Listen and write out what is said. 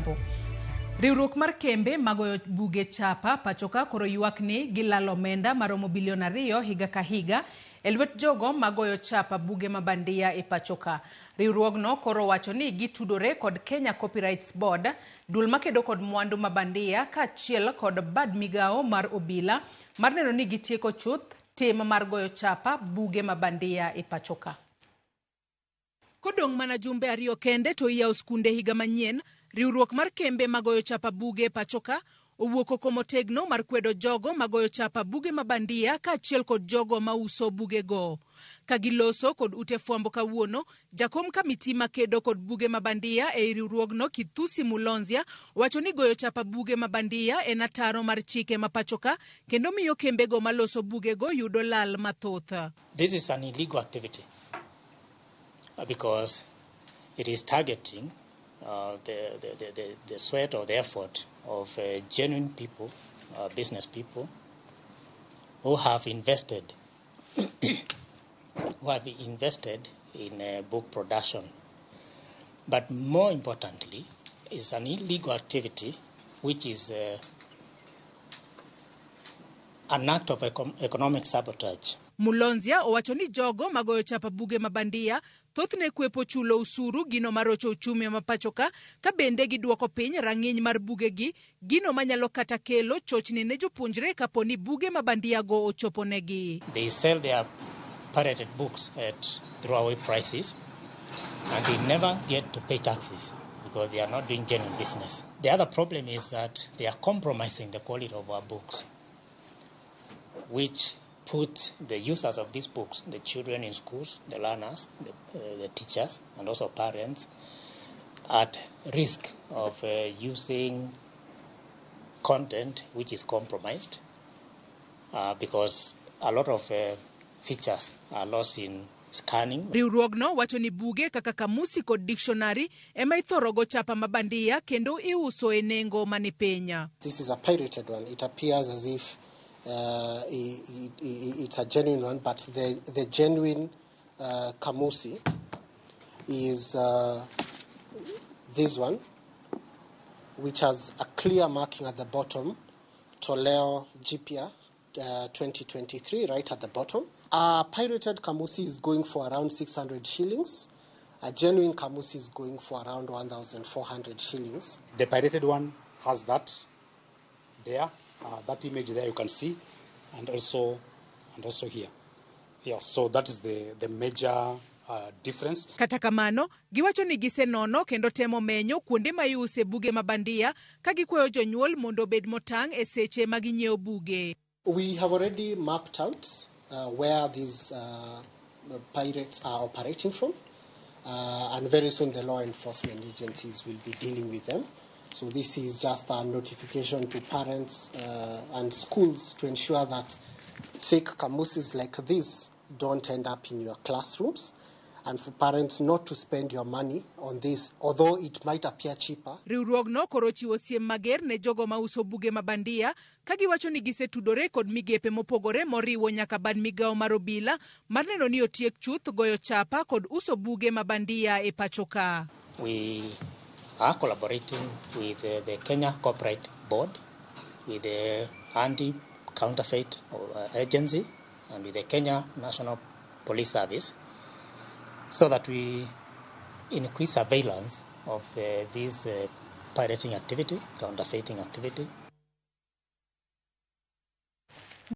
miriambo. Riwruok mar kembe magoyo buge chapa pachoka koro ywak ni gilalo omenda maromo bilion 2 higa ka higa e lwet jogo magoyo chapa buge mabandia e pachoka. Riwruogno koro wacho ni gitudore kod Kenya Copyrights Board, dul makedo kod mwandu mabandia kaachiel kod bad migao mar obila mar neno ni gitieko chuth tim mar goyo chapa buge mabandia e pachoka. Kodong' mana jumbe 2 kende to iyawo skunde higa manyien, riwruok mar kembe magoyo chapa buge pachoka owuok oko motegno mar kwedo jogo magoyo chapa buge mabandia kaachiel kod jogo mauso buge go. Kagiloso kod ute fwambo kawuono, jakom kamiti makedo kod buge mabandia e riwruogno Kithusi Mulonzia wacho ni goyo chapa buge mabandia en ataro mar chike mapachoka kendo miyo kembe go maloso buge go yudo lal mathoth. This is an illegal activity because it is targeting the sweat or the effort of genuine people, business people, who have invested in book production. But more importantly, it's an illegal activity which is an act of economic sabotage. Mulonzia owacho ni jogo magoyo chapa buge mabandia thothne kwepo chulo usuru gino marocho uchumi mapachoka ka bende giduoko piny rang'iny mar bugegi, gino manyalo kata kelo chochni ne jopuonjre kaponi buge mabandia go ochoponegi. They sell their pirated books at throwaway prices and they never get to pay taxes because they are not doing genuine business. The other problem is that they are compromising the quality of our books, which put the users of these books, the children in schools, the learners, the teachers, and also parents, at risk of using content which is compromised because a lot of features are lost in scanning. Riwruogno wacho ni buge kaka kamusi kod dictionary ema ithorogo chapa mabandia kendo iuso e nengo mani piny. This is a pirated one. It appears as if it's a genuine one, but the genuine kamusi is this one, which has a clear marking at the bottom, Toleo Jipya 2023, right at the bottom. A pirated kamusi is going for around 600 shillings. A genuine kamusi is going for around 1,400 shillings. The pirated one has that there. That image there you can see, and also here. Yeah, so that is the major difference. Kata kamano, giwacho ni gisenono kendo temo menyo kuonde ma iuse buge mabandia ka gikwayo jonyuol mondo bed motang' e seche ma ginyiewo buge. We have already mapped out where these pirates are operating from, and very soon the law enforcement agencies will be dealing with them. So this is just a notification to parents and schools to ensure that fake kamusis like this don't end up in your classrooms, and for parents not to spend your money on this, although it might appear cheaper. Riwruogno koro chiwo siem mager ne jogo mauso buge mabandia ka giwacho ni gisetudore kod migepe mopogore moriwo nyaka bad migao mar obila mar neno ni otiek chuth goyo chapa kod uso buge mabandia e pachoka. We are collaborating with the Kenya Copyright Board, with the Anti-Counterfeit Agency, and with the Kenya National Police Service, so that we increase surveillance of this pirating activity, counterfeiting activity.